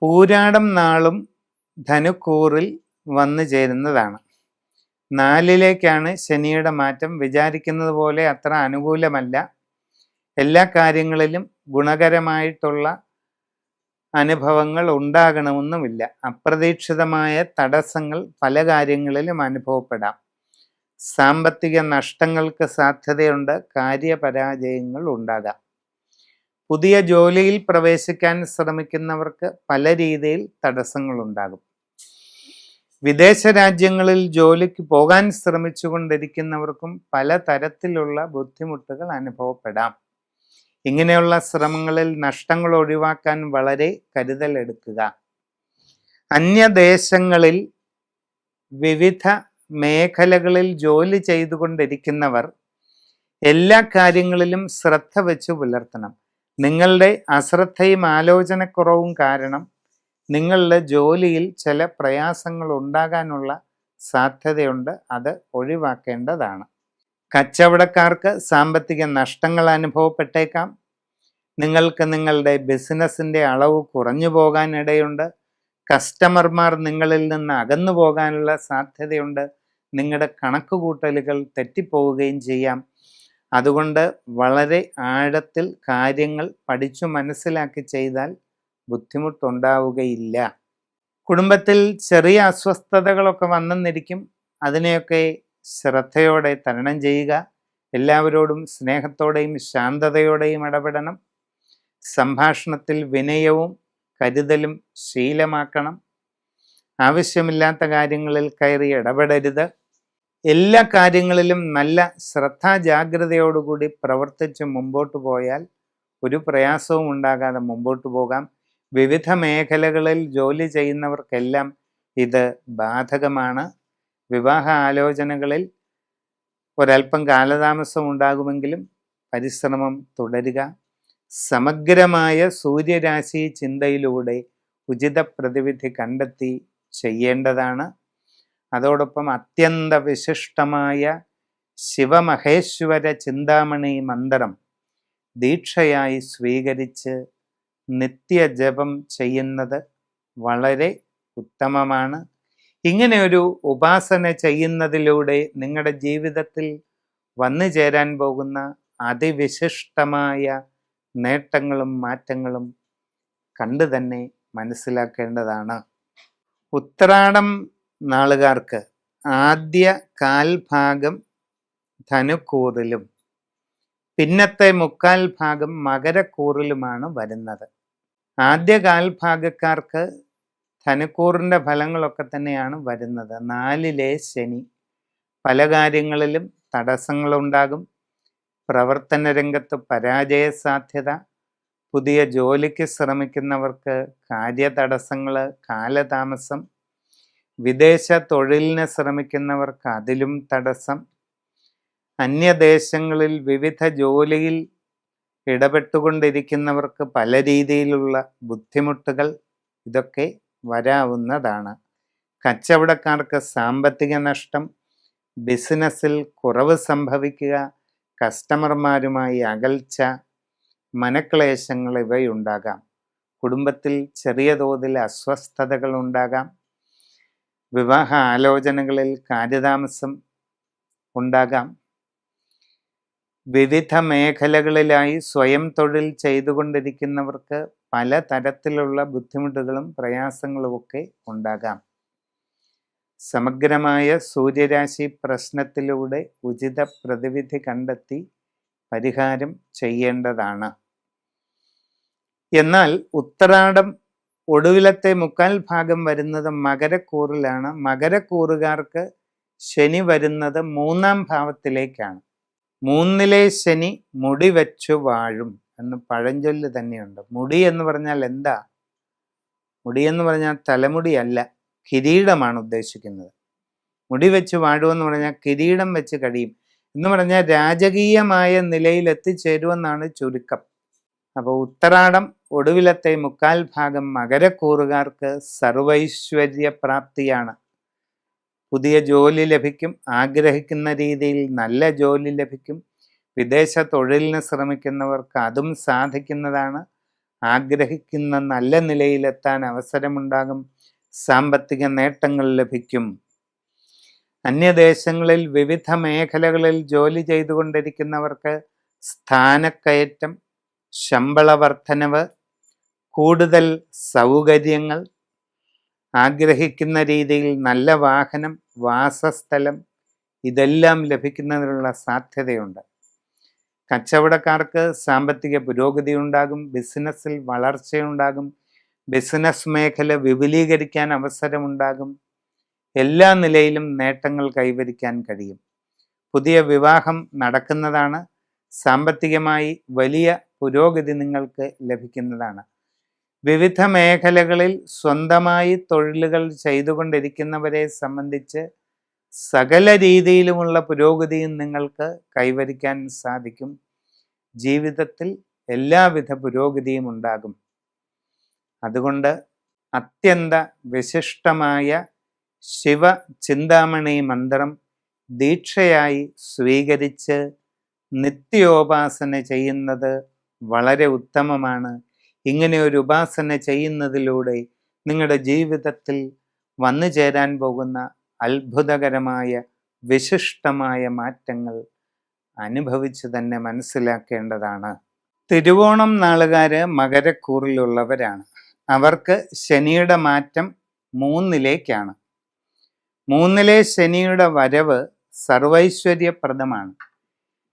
പൂരാടം നാളും ധനുക്കൂറിൽ വന്നു ചേരുന്നതാണ്. 4ലേക്കാണ് ശനിയുടെ മാറ്റം. വിചാരിക്കുന്നത് പോലെ അത്ര അനുകൂലമല്ല. എല്ലാ കാര്യങ്ങളിലും ഗുണകരമായിട്ടുള്ള അനുഭവങ്ങൾ ഉണ്ടാകണമെന്നുമില്ല. അപ്രതീക്ഷിതമായ തടസ്സങ്ങൾ പല കാര്യങ്ങളിലും അനുഭവപ്പെടാം. സാമ്പത്തിക നഷ്ടങ്ങൾക്ക് സാധ്യതയുണ്ട്. കാര്യപരാജയങ്ങൾ ഉണ്ടാകാം. പുതിയ ജോലിയിൽ പ്രവേശിക്കാൻ ശ്രമിക്കുന്നവർക്ക് പല രീതിയിൽ തടസ്സങ്ങളുണ്ടാകും. വിദേശ രാജ്യങ്ങളിൽ ജോലിക്ക് പോകാൻ ശ്രമിച്ചുകൊണ്ടിരിക്കുന്നവർക്കും പല തരത്തിലുള്ള ബുദ്ധിമുട്ടുകൾ അനുഭവപ്പെടാം. ഇങ്ങനെയുള്ള ശ്രമങ്ങളിൽ നഷ്ടങ്ങൾ ഒഴിവാക്കാൻ വളരെ കരുതലെടുക്കുക. അന്യദേശങ്ങളിൽ വിവിധ മേഖലകളിൽ ജോലി ചെയ്തുകൊണ്ടിരിക്കുന്നവർ എല്ലാ കാര്യങ്ങളിലും ശ്രദ്ധ വെച്ച് പുലർത്തണം. നിങ്ങളുടെ അശ്രദ്ധയും ആലോചനക്കുറവും കാരണം നിങ്ങളുടെ ജോലിയിൽ ചില പ്രയാസങ്ങൾ ഉണ്ടാകാനുള്ള സാധ്യതയുണ്ട്. അത് ഒഴിവാക്കേണ്ടതാണ്. കച്ചവടക്കാർക്ക് സാമ്പത്തിക നഷ്ടങ്ങൾ അനുഭവപ്പെട്ടേക്കാം. നിങ്ങൾക്ക് നിങ്ങളുടെ ബിസിനസ്സിൻ്റെ അളവ് കുറഞ്ഞു പോകാൻ ഇടയുണ്ട്. കസ്റ്റമർമാർ നിങ്ങളിൽ നിന്ന് അകന്നു പോകാനുള്ള സാധ്യതയുണ്ട്. നിങ്ങളുടെ കണക്കുകൂട്ടലുകൾ തെറ്റിപ്പോവുകയും ചെയ്യാം. അതുകൊണ്ട് വളരെ ആഴത്തിൽ കാര്യങ്ങൾ പഠിച്ചു മനസ്സിലാക്കി ചെയ്താൽ ബുദ്ധിമുട്ടുണ്ടാവുകയില്ല. കുടുംബത്തിൽ ചെറിയ അസ്വസ്ഥതകളൊക്കെ വന്നെന്നിരിക്കും. അതിനെയൊക്കെ ശ്രദ്ധയോടെ തരണം ചെയ്യുക. എല്ലാവരോടും സ്നേഹത്തോടെയും ശാന്തതയോടെയും ഇടപെടണം. സംഭാഷണത്തിൽ വിനയവും കരുതലും ശീലമാക്കണം. ആവശ്യമില്ലാത്ത കാര്യങ്ങളിൽ കയറി ഇടപെടരുത്. എല്ലാ കാര്യങ്ങളിലും നല്ല ശ്രദ്ധാജാഗ്രതയോടുകൂടി പ്രവർത്തിച്ച് മുമ്പോട്ട് പോയാൽ ഒരു പ്രയാസവും ഉണ്ടാകാതെ മുമ്പോട്ട് പോകാം. വിവിധ മേഖലകളിൽ ജോലി ചെയ്യുന്നവർക്കെല്ലാം ഇത് ബാധകമാണ്. വിവാഹ ആലോചനകളിൽ ഒരൽപ്പം കാലതാമസം ഉണ്ടാകുമെങ്കിലും പരിശ്രമം തുടരുക. സമഗ്രമായ സൂര്യരാശി ചിന്തയിലൂടെ ഉചിത പ്രതിവിധി കണ്ടെത്തി ചെയ്യേണ്ടതാണ്. അതോടൊപ്പം അത്യന്ത വിശിഷ്ടമായ ശിവമഹേശ്വര ചിന്താമണി മന്ത്രം ദീക്ഷയായി സ്വീകരിച്ച് നിത്യജപം ചെയ്യുന്നത് വളരെ ഉത്തമമാണ്. ഇങ്ങനെ ഒരു ഉപാസന ചെയ്യുന്നതിലൂടെ നിങ്ങളുടെ ജീവിതത്തിൽ വന്നു ചേരാൻ പോകുന്ന അതിവിശിഷ്ടമായ നേട്ടങ്ങളും മാറ്റങ്ങളും കണ്ടു തന്നെ മനസ്സിലാക്കേണ്ടതാണ്. ഉത്രാടം നാളുകാർക്ക് ആദ്യ കാൽഭാഗം ധനുക്കൂറിലും പിന്നത്തെ മുക്കാൽ ഭാഗം മകരക്കൂറിലുമാണ് വരുന്നത്. ആദ്യ കാൽഭാഗക്കാർക്ക് ധനുക്കൂറിൻ്റെ ഫലങ്ങളൊക്കെ തന്നെയാണ് വരുന്നത്. 4ലെ ശനി. പല കാര്യങ്ങളിലും തടസ്സങ്ങളുണ്ടാകും. പ്രവർത്തന രംഗത്ത് പരാജയ സാധ്യത. പുതിയ ജോലിക്ക് ശ്രമിക്കുന്നവർക്ക് കാര്യതടസ്സങ്ങൾ, കാലതാമസം. വിദേശ തൊഴിലിന് ശ്രമിക്കുന്നവർക്ക് അതിലും തടസ്സം. അന്യദേശങ്ങളിൽ വിവിധ ജോലിയിൽ ഇടപെട്ടുകൊണ്ടിരിക്കുന്നവർക്ക് പല രീതിയിലുള്ള ബുദ്ധിമുട്ടുകൾ ഇതൊക്കെ വരാവുന്നതാണ്. കച്ചവടക്കാർക്ക് സാമ്പത്തിക നഷ്ടം, ബിസിനസ്സിൽ കുറവ് സംഭവിക്കുക, കസ്റ്റമർമാരുമായി അകൽച്ച, മനക്ലേശങ്ങൾ ഇവയുണ്ടാകാം. കുടുംബത്തിൽ ചെറിയ തോതിൽ അസ്വസ്ഥതകൾ ഉണ്ടാകാം. വിവാഹ ആലോചനകളിൽ കാര്യതാമസം ഉണ്ടാകാം. വിവിധ മേഖലകളിലായി സ്വയം തൊഴിൽ ചെയ്തുകൊണ്ടിരിക്കുന്നവർക്ക് പല തരത്തിലുള്ള ബുദ്ധിമുട്ടുകളും പ്രയാസങ്ങളുമൊക്കെ ഉണ്ടാകാം. സമഗ്രമായ സൂര്യരാശി പ്രശ്നത്തിലൂടെ ഉചിത പ്രതിവിധി കണ്ടെത്തി പരിഹാരം ചെയ്യേണ്ടതാണ്. എന്നാൽ ഉത്രാടം ഒടുവിലത്തെ മുക്കാൽ ഭാഗം വരുന്നത് മകരക്കൂറിലാണ്. മകരക്കൂറുകാർക്ക് ശനി വരുന്നത് 3ാം ഭാവത്തിലേക്കാണ്. 3ലെ ശനി മുടി വെച്ചു വാഴും എന്ന് പഴഞ്ചൊല്ല് തന്നെയുണ്ട്. മുടി എന്ന് പറഞ്ഞാൽ എന്താ? മുടി എന്ന് പറഞ്ഞാൽ തലമുടിയല്ല, കിരീടമാണ് ഉദ്ദേശിക്കുന്നത്. മുടി വെച്ച് വാഴുമെന്ന് പറഞ്ഞാൽ കിരീടം വെച്ച് കഴിയും എന്ന് പറഞ്ഞാൽ രാജകീയമായ നിലയിൽ എത്തിച്ചേരുമെന്നാണ് ചുരുക്കം. അപ്പോൾ ഉത്രാടം ഒടുവിലത്തെ മുക്കാൽ ഭാഗം മകരക്കൂറുകാർക്ക് സർവൈശ്വര്യ പ്രാപ്തിയാണ്. പുതിയ ജോലി ലഭിക്കും. ആഗ്രഹിക്കുന്ന രീതിയിൽ നല്ല ജോലി ലഭിക്കും. വിദേശ തൊഴിലിന് ശ്രമിക്കുന്നവർക്ക് അതും സാധിക്കുന്നതാണ്. ആഗ്രഹിക്കുന്ന നല്ല നിലയിലെത്താൻ അവസരമുണ്ടാകും. സാമ്പത്തിക നേട്ടങ്ങൾ ലഭിക്കും. അന്യദേശങ്ങളിൽ വിവിധ മേഖലകളിൽ ജോലി ചെയ്തുകൊണ്ടിരിക്കുന്നവർക്ക് സ്ഥാനക്കയറ്റം, ശമ്പള വർധനവ്, കൂടുതൽ സൗകര്യങ്ങൾ, ആഗ്രഹിക്കുന്ന രീതിയിൽ നല്ല വാഹനം, വാസസ്ഥലം ഇതെല്ലാം ലഭിക്കുന്നതിനുള്ള സാധ്യതയുണ്ട്. കച്ചവടക്കാർക്ക് സാമ്പത്തിക പുരോഗതി ഉണ്ടാകും. ബിസിനസ്സിൽ വളർച്ചയുണ്ടാകും. ബിസിനസ് മേഖല വിപുലീകരിക്കാൻ അവസരമുണ്ടാകും. എല്ലാ നിലയിലും നേട്ടങ്ങൾ കൈവരിക്കാൻ കഴിയും. പുതിയ വിവാഹം നടക്കുന്നതാണ്. സാമ്പത്തികമായി വലിയ പുരോഗതി നിങ്ങൾക്ക് ലഭിക്കുന്നതാണ്. വിവിധ മേഖലകളിൽ സ്വന്തമായി തൊഴിലുകൾ ചെയ്തുകൊണ്ടിരിക്കുന്നവരെ സംബന്ധിച്ച് സകല രീതിയിലുമുള്ള പുരോഗതിയും നിങ്ങൾക്ക് കൈവരിക്കാൻ സാധിക്കും. ജീവിതത്തിൽ എല്ലാവിധ പുരോഗതിയും ഉണ്ടാകും. അതുകൊണ്ട് അത്യന്ത വിശിഷ്ടമായ ശിവ ചിന്താമണി മന്ത്രം ദീക്ഷയായി സ്വീകരിച്ച് നിത്യോപാസന ചെയ്യുന്നത് വളരെ ഉത്തമമാണ്. ഇങ്ങനെ ഒരു ഉപാസന ചെയ്യുന്നതിലൂടെ നിങ്ങളുടെ ജീവിതത്തിൽ വന്നു ചേരാൻ പോകുന്ന അത്ഭുതകരമായ വിശിഷ്ടമായ മാറ്റങ്ങൾ അനുഭവിച്ച് തന്നെ മനസ്സിലാക്കേണ്ടതാണ്. തിരുവോണം നാളുകാര് മകരക്കൂറിലുള്ളവരാണ്. അവർക്ക് ശനിയുടെ മാറ്റം 3-ലേക്കാണ്. 3-ലെ ശനിയുടെ വരവ് സർവൈശ്വര്യപ്രദമാണ്.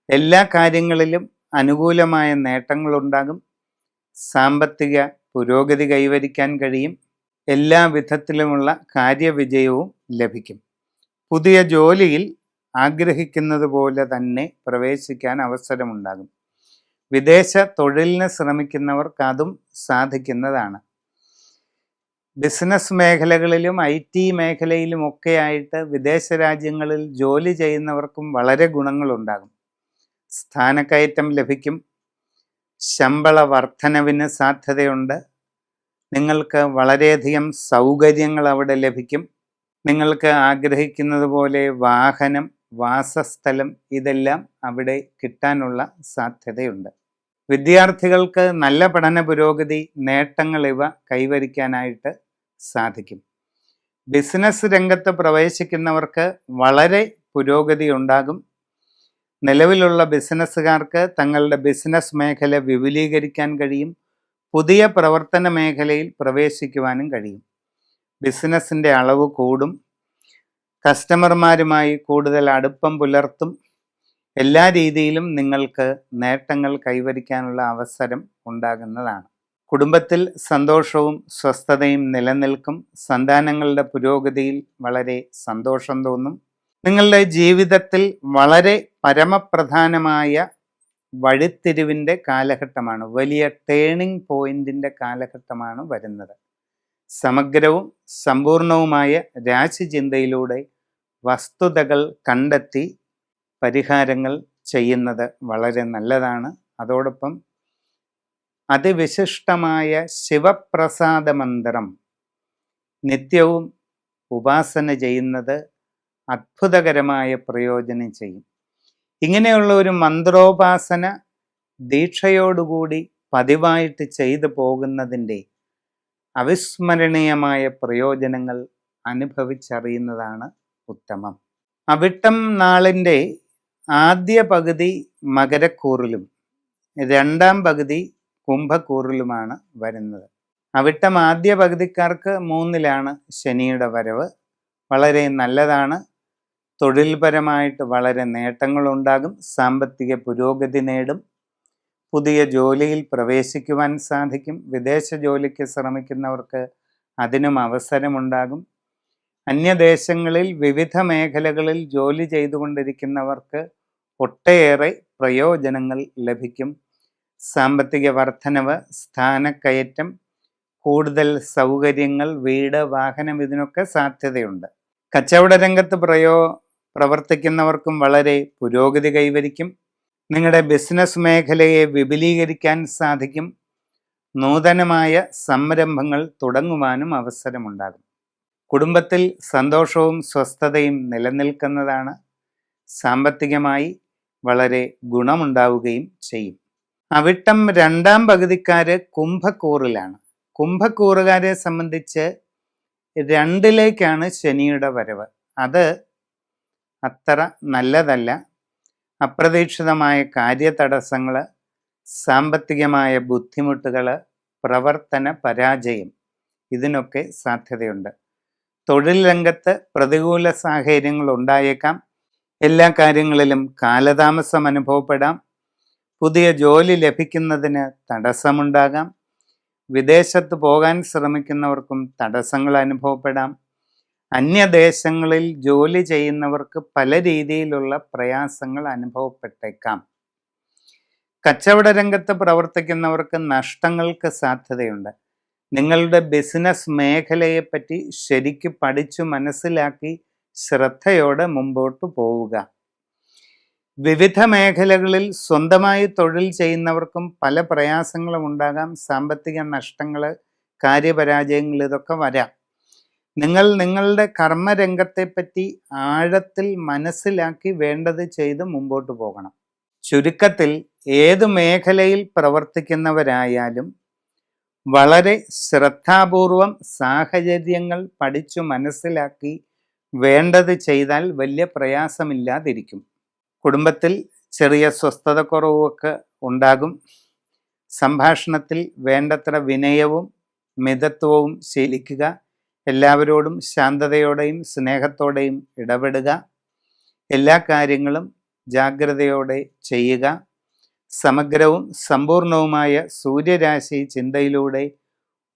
എല്ലാ കാര്യങ്ങളിലും അനുകൂലമായ നേട്ടങ്ങളുണ്ടാകും. സാമ്പത്തിക പുരോഗതി കൈവരിക്കാൻ കഴിയും. എല്ലാ വിധത്തിലുമുള്ള കാര്യവിജയവും ലഭിക്കും. പുതിയ ജോലിയിൽ ആഗ്രഹിക്കുന്നത് പോലെ തന്നെ പ്രവേശിക്കാൻ അവസരമുണ്ടാകും. വിദേശ തൊഴിലിന് ശ്രമിക്കുന്നവർക്ക് അതും സാധിക്കുന്നതാണ്. ബിസിനസ് മേഖലകളിലും IT മേഖലയിലും ഒക്കെ ആയിട്ട് വിദേശ രാജ്യങ്ങളിൽ ജോലി ചെയ്യുന്നവർക്കും വളരെ ഗുണങ്ങളുണ്ടാകും. സ്ഥാനക്കയറ്റം ലഭിക്കും. ശമ്പള വർധനവിന് സാധ്യതയുണ്ട്. നിങ്ങൾക്ക് വളരെയധികം സൗകര്യങ്ങൾ അവിടെ ലഭിക്കും. നിങ്ങൾക്ക് ആഗ്രഹിക്കുന്നത് പോലെ വാഹനം, വാസസ്ഥലം ഇതെല്ലാം അവിടെ കിട്ടാനുള്ള സാധ്യതയുണ്ട്. വിദ്യാർത്ഥികൾക്ക് നല്ല പഠന പുരോഗതി, നേട്ടങ്ങൾ ഇവ കൈവരിക്കാനായിട്ട് സാധിക്കും. ബിസിനസ് രംഗത്ത് പ്രവേശിക്കുന്നവർക്ക് വളരെ പുരോഗതി ഉണ്ടാകും. നിലവിലുള്ള ബിസിനസ്സുകാർക്ക് തങ്ങളുടെ ബിസിനസ് മേഖല വിപുലീകരിക്കാൻ കഴിയും. പുതിയ പ്രവർത്തന മേഖലയിൽ പ്രവേശിക്കുവാനും കഴിയും. ബിസിനസ്സിൻ്റെ അളവ് കൂടും. കസ്റ്റമർമാരുമായി കൂടുതൽ അടുപ്പം പുലർത്തും. എല്ലാ രീതിയിലും നിങ്ങൾക്ക് നേട്ടങ്ങൾ കൈവരിക്കാനുള്ള അവസരം ഉണ്ടാകുന്നതാണ്. കുടുംബത്തിൽ സന്തോഷവും സ്വസ്ഥതയും നിലനിൽക്കും. സന്താനങ്ങളുടെ പുരോഗതിയിൽ വളരെ സന്തോഷം തോന്നും. നിങ്ങളുടെ ജീവിതത്തിൽ വളരെ പരമപ്രധാനമായ വഴിത്തിരിവിൻ്റെ കാലഘട്ടമാണ്. വലിയ ടേണിംഗ് പോയിന്റിൻ്റെ കാലഘട്ടമാണ് വരുന്നത്. സമഗ്രവും സമ്പൂർണവുമായ രാശിചിന്തയിലൂടെ വസ്തുതകൾ കണ്ടെത്തി പരിഹാരങ്ങൾ ചെയ്യുന്നത് വളരെ നല്ലതാണ്. അതോടൊപ്പം അതിവിശിഷ്ടമായ ശിവപ്രസാദ മന്ത്രം നിത്യവും ഉപാസന ചെയ്യുന്നത് അത്ഭുതകരമായ പ്രയോജനം ചെയ്യും. ഇങ്ങനെയുള്ള ഒരു മന്ത്രോപാസന ദീക്ഷയോടുകൂടി പതിവായിട്ട് ചെയ്തു പോകുന്നതിൻ്റെ അവിസ്മരണീയമായ പ്രയോജനങ്ങൾ അനുഭവിച്ചറിയുന്നതാണ് ഉത്തമം. അവിട്ടം നാളിൻ്റെ ആദ്യ പകുതി മകരക്കൂറിലും 2ാം പകുതി കുംഭക്കൂറിലുമാണ് വരുന്നത്. അവിട്ടം ആദ്യ പകുതിക്കാർക്ക് 3-ലാണ് ശനിയുടെ വരവ്. വളരെ നല്ലതാണ്. തൊഴിൽപരമായിട്ട് വളരെ നേട്ടങ്ങളുണ്ടാകും. സാമ്പത്തിക പുരോഗതി നേടും. പുതിയ ജോലിയിൽ പ്രവേശിക്കുവാൻ സാധിക്കും. വിദേശ ജോലിക്ക് ശ്രമിക്കുന്നവർക്ക് അതിനും അവസരമുണ്ടാകും. അന്യദേശങ്ങളിൽ വിവിധ മേഖലകളിൽ ജോലി ചെയ്തുകൊണ്ടിരിക്കുന്നവർക്ക് ഒട്ടേറെ പ്രയോജനങ്ങൾ ലഭിക്കും. സാമ്പത്തിക വർധനവ്, സ്ഥാനക്കയറ്റം, കൂടുതൽ സൗകര്യങ്ങൾ, വീട്, വാഹനം ഇതിനൊക്കെ സാധ്യതയുണ്ട്. കച്ചവട രംഗത്ത് പ്രവർത്തിക്കുന്നവർക്കും വളരെ പുരോഗതി കൈവരിക്കും. നിങ്ങളുടെ ബിസിനസ് മേഖലയെ വിപുലീകരിക്കാൻ സാധിക്കും. നൂതനമായ സംരംഭങ്ങൾ തുടങ്ങുവാനും അവസരമുണ്ടാകും. കുടുംബത്തിൽ സന്തോഷവും സ്വസ്ഥതയും നിലനിൽക്കുന്നതാണ്. സാമ്പത്തികമായി വളരെ ഗുണമുണ്ടാവുകയും ചെയ്യും. അവിട്ടം രണ്ടാം പകുതിക്കാര് കുംഭക്കൂറിലാണ്. കുംഭക്കൂറുകാരെ സംബന്ധിച്ച് 2ലേക്കാണ് ശനിയുടെ വരവ്. അത് അത്ര നല്ലതല്ല. അപ്രതീക്ഷിതമായ കാര്യതടസ്സങ്ങൾ, സാമ്പത്തികമായ ബുദ്ധിമുട്ടുകൾ, പ്രവർത്തന പരാജയം, ഇതിനൊക്കെ സാധ്യതയുണ്ട്. തൊഴിൽ രംഗത്ത് പ്രതികൂല സാഹചര്യങ്ങൾ ഉണ്ടായേക്കാം. എല്ലാ കാര്യങ്ങളിലും കാലതാമസം അനുഭവപ്പെടാം. പുതിയ ജോലി ലഭിക്കുന്നതിന് തടസ്സമുണ്ടാകാം. വിദേശത്ത് പോകാൻ ശ്രമിക്കുന്നവർക്കും തടസ്സങ്ങൾ അനുഭവപ്പെടാം. അന്യദേശങ്ങളിൽ ജോലി ചെയ്യുന്നവർക്ക് പല രീതിയിലുള്ള പ്രയാസങ്ങൾ അനുഭവപ്പെട്ടേക്കാം. കച്ചവട രംഗത്ത് പ്രവർത്തിക്കുന്നവർക്ക് നഷ്ടങ്ങൾക്ക് സാധ്യതയുണ്ട്. നിങ്ങളുടെ ബിസിനസ് മേഖലയെപ്പറ്റി ശരിക്കും പഠിച്ചു മനസ്സിലാക്കി ശ്രദ്ധയോടെ മുമ്പോട്ട് പോവുക. വിവിധ മേഖലകളിൽ സ്വന്തമായി തൊഴിൽ ചെയ്യുന്നവർക്കും പല പ്രയാസങ്ങളും ഉണ്ടാകാം. സാമ്പത്തിക നഷ്ടങ്ങൾ, കാര്യപരാജയങ്ങൾ, ഇതൊക്കെ വരാം. നിങ്ങൾ നിങ്ങളുടെ കർമ്മരംഗത്തെപ്പറ്റി ആഴത്തിൽ മനസ്സിലാക്കി വേണ്ടത് ചെയ്ത് മുമ്പോട്ട് പോകണം. ചുരുക്കത്തിൽ ഏത് മേഖലയിൽ പ്രവർത്തിക്കുന്നവരായാലും വളരെ ശ്രദ്ധാപൂർവം സാഹചര്യങ്ങൾ പഠിച്ചു മനസ്സിലാക്കി വേണ്ടത് ചെയ്താൽ വലിയ പ്രയാസമില്ലാതിരിക്കും. കുടുംബത്തിൽ ചെറിയ സ്വസ്ഥതക്കുറവൊക്കെ ഉണ്ടാകും. സംഭാഷണത്തിൽ വേണ്ടത്ര വിനയവും മിതത്വവും ശീലിക്കുക. എല്ലാവരോടും ശാന്തതയോടെയും സ്നേഹത്തോടെയും ഇടപെടുക. എല്ലാ കാര്യങ്ങളും ജാഗ്രതയോടെ ചെയ്യുക. സമഗ്രവും സമ്പൂർണവുമായ സൂര്യരാശി ചിന്തയിലൂടെ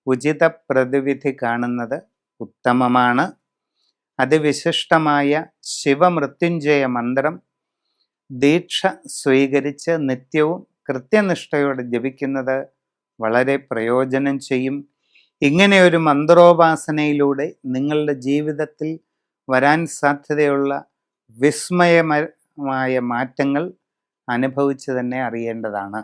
ഉചിത പ്രതിവിധി കാണുന്നത് ഉത്തമമാണ്. അതിവിശിഷ്ടമായ ശിവമൃത്യുഞ്ജയ മന്ത്രം ദീക്ഷ സ്വീകരിച്ച് നിത്യവും കൃത്യനിഷ്ഠയോടെ ജപിക്കുന്നത് വളരെ പ്രയോജനം ചെയ്യും. ഇങ്ങനെ ഒരു മന്ത്രോപാസനയിലൂടെ നിങ്ങളുടെ ജീവിതത്തിൽ വരാൻ സാധ്യതയുള്ള വിസ്മയമായ മാറ്റങ്ങൾ അനുഭവിച്ച് തന്നെ അറിയേണ്ടതാണ്.